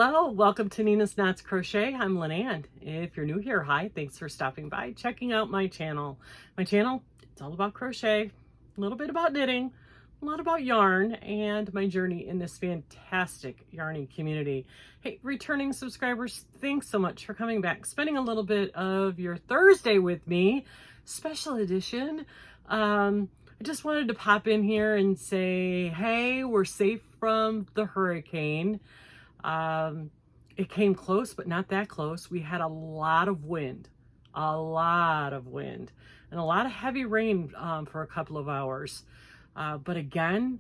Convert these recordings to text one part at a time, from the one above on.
Hello, welcome to Nina's Knots Crochet. I'm Lynanne. If you're new here, hi, thanks for stopping by, checking out my channel. My channel, it's all about crochet, a little bit about knitting, a lot about yarn, and my journey in this fantastic yarning community. Hey, returning subscribers, thanks so much for coming back, spending a little bit of your Thursday with me, special edition. I just wanted to pop in here and say, hey, we're safe from the hurricane. It came close, but not that close. We had a lot of wind, and a lot of heavy rain for a couple of hours. But again,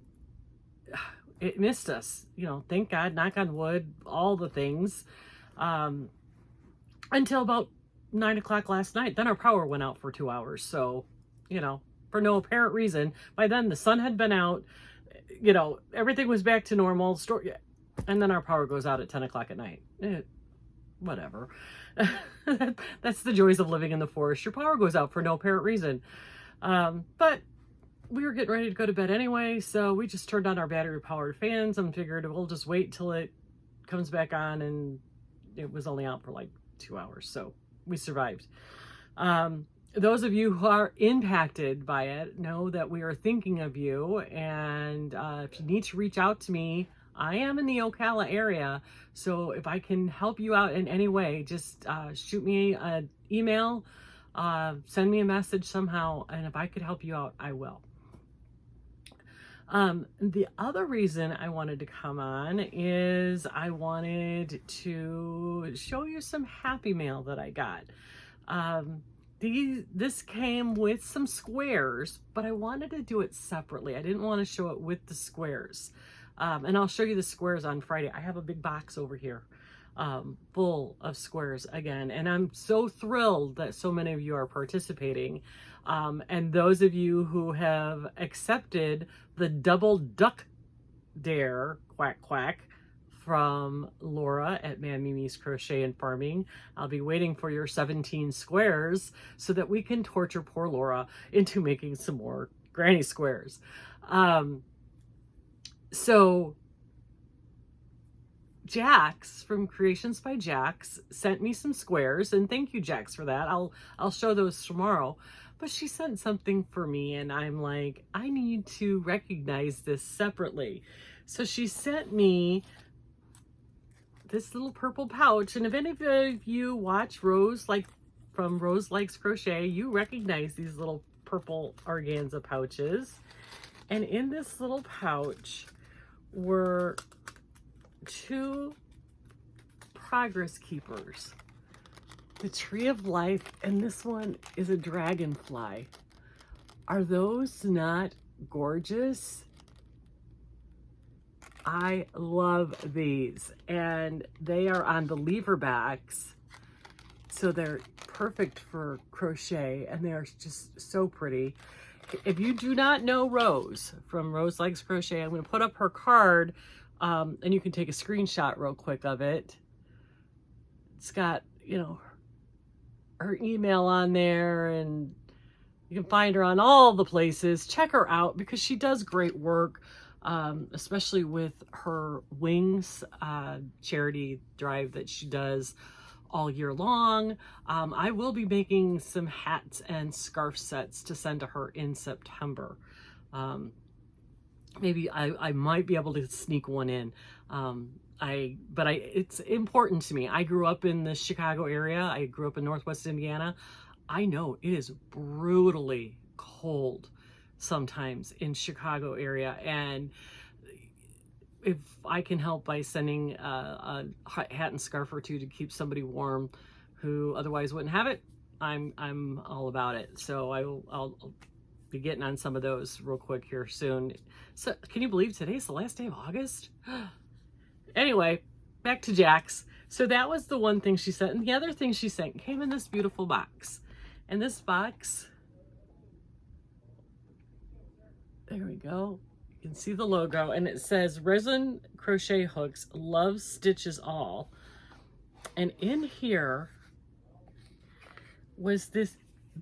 it missed us, you know, thank God, knock on wood, all the things, until about 9 o'clock last night. Then our power went out for 2 hours. So, you know, for no apparent reason. By then the sun had been out, you know, everything was back to normal. And then our power goes out at 10 o'clock at night. Whatever. That's the joys of living in the forest. Your power goes out for no apparent reason. But we were getting ready to go to bed anyway, so we just turned on our battery-powered fans and figured we'll just wait till it comes back on, and it was only out for like 2 hours, so we survived. Those of you who are impacted by it know that we are thinking of you, and if you need to reach out to me, I am in the Ocala area, so if I can help you out in any way, just shoot me an email, send me a message somehow, and if I could help you out, I will. The other reason I wanted to come on is I wanted to show you some happy mail that I got. This came with some squares, but I wanted to do it separately. I didn't want to show it with the squares. And I'll show you the squares on Friday. I have a big box over here full of squares again. And I'm so thrilled that so many of you are participating. And those of you who have accepted the double duck dare, quack, quack, from Laura at Mimi's Crochet and Farming. I'll be waiting for your 17 squares so that we can torture poor Laura into making some more granny squares. So Jax from Creations by Jax sent me some squares, and thank you, Jax, for that. I'll show those tomorrow. But she sent something for me, and I'm like, I need to recognize this separately. So she sent me this little purple pouch, and if any of you watch Rose, like from Rose Likes Crochet, you recognize these little purple organza pouches. And in this little pouch were 2 progress keepers, the Tree of Life, and this one is a dragonfly. Are those not gorgeous? I love these, and they are on the lever backs, so they're perfect for crochet, and they are just so pretty. If you do not know Rose from Rose Likes Crochet, I'm going to put up her card, and you can take a screenshot real quick of it. It's got, you know, her email on there, and you can find her on all the places. Check her out because she does great work, especially with her wings charity drive that she does all year long. I will be making some hats and scarf sets to send to her in September. Maybe I might be able to sneak one in. It's important to me. I grew up in the Chicago area. I grew up in Northwest Indiana. I know it is brutally cold sometimes in Chicago area, and if I can help by sending a hat and scarf or 2 to keep somebody warm who otherwise wouldn't have it, I'm all about it. So I'll be getting on some of those real quick here soon. So can you believe today's the last day of August? Anyway, back to Jax. So that was the one thing she sent, and the other thing she sent came in this beautiful box. And this box, there we go. You can see the logo, and it says Resin Crochet Hooks, Love Stitches All. And in here was this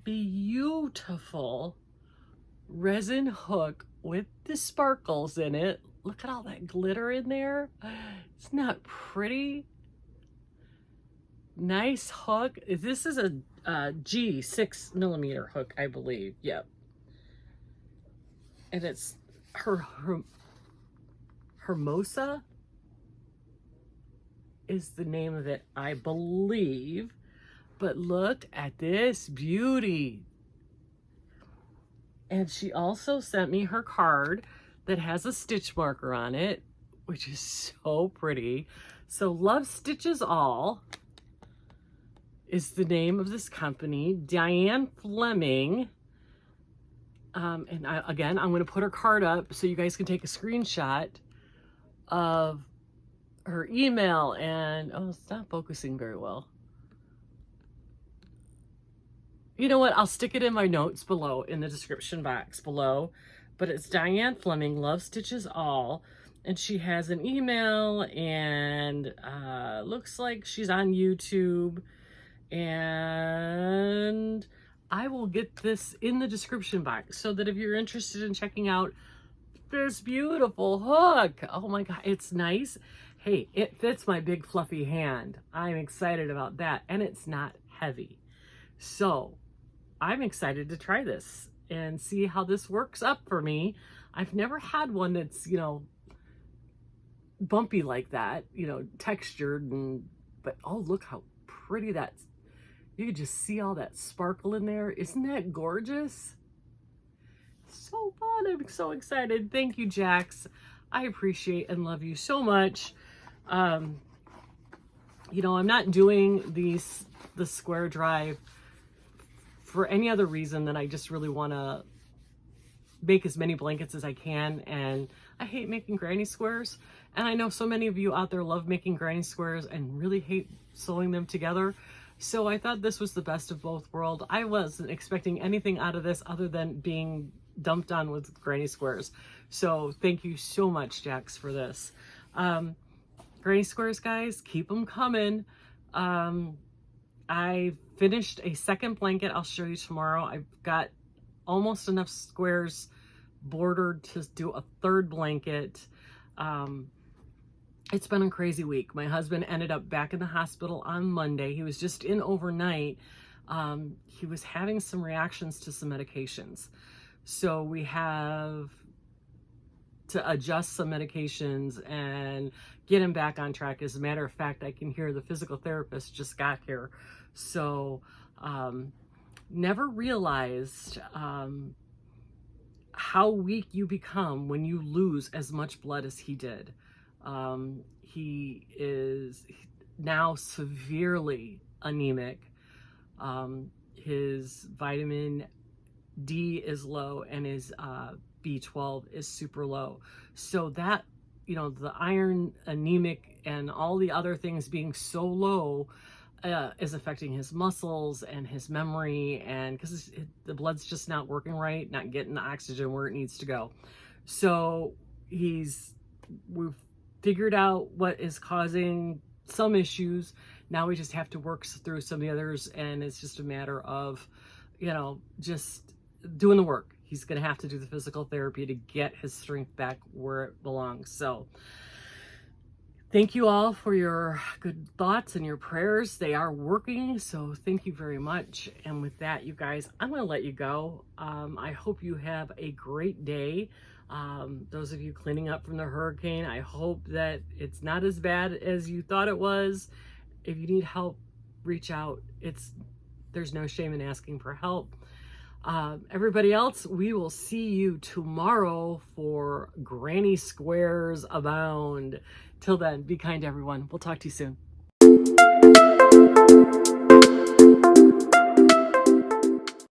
beautiful resin hook with the sparkles in it. look at all that glitter in there. Isn't that pretty? Nice hook. This is a G 6mm hook, I believe. Yep. And it's Hermosa is the name of it, I believe. But look at this beauty. And she also sent me her card that has a stitch marker on it, which is so pretty. So Love Stitches All is the name of this company. Diane Fleming. And again, I'm going to put her card up so you guys can take a screenshot of her email. And oh, it's not focusing very well. You know what? I'll stick it in my notes below in the description box below. But it's Diane Fleming, Love Stitches All. And she has an email and looks like she's on YouTube. And I will get this in the description box so that if you're interested in checking out this beautiful hook, oh my God, it's nice. Hey, it fits my big fluffy hand. I'm excited about that. And it's not heavy. So I'm excited to try this and see how this works up for me. I've never had one that's, you know, bumpy like that, you know, textured, but oh, look how pretty that's. You can just see all that sparkle in there. Isn't that gorgeous? So fun. I'm so excited. Thank you, Jax. I appreciate and love you so much. You know, I'm not doing the square drive for any other reason than I just really want to make as many blankets as I can. And I hate making granny squares. And I know so many of you out there love making granny squares and really hate sewing them together. So I thought this was the best of both worlds. I wasn't expecting anything out of this other than being dumped on with granny squares. So thank you so much, Jax, for this. Granny squares, guys, keep them coming. I finished a second blanket. I'll show you tomorrow. I've got almost enough squares bordered to do a third blanket. It's been a crazy week. My husband ended up back in the hospital on Monday. He was just in overnight. He was having some reactions to some medications. So we have to adjust some medications and get him back on track. As a matter of fact, I can hear the physical therapist just got here. So never realized how weak you become when you lose as much blood as he did. He is now severely anemic. His vitamin D is low and his B12 is super low. So that, you know, the iron, anemic, and all the other things being so low is affecting his muscles and his memory, and because the blood's just not working right, not getting the oxygen where it needs to go. So we've figured out what is causing some issues. Now we just have to work through some of the others, and it's just a matter of, you know, just doing the work. He's going to have to do the physical therapy to get his strength back where it belongs. So thank you all for your good thoughts and your prayers. They are working, so thank you very much. And with that, you guys, I'm going to let you go. I hope you have a great day. Those of you cleaning up from the hurricane, I hope that it's not as bad as you thought it was. If you need help, reach out. There's no shame in asking for help. Everybody else, we will see you tomorrow for Granny Squares Abound. Till then, be kind, everyone. We'll talk to you soon.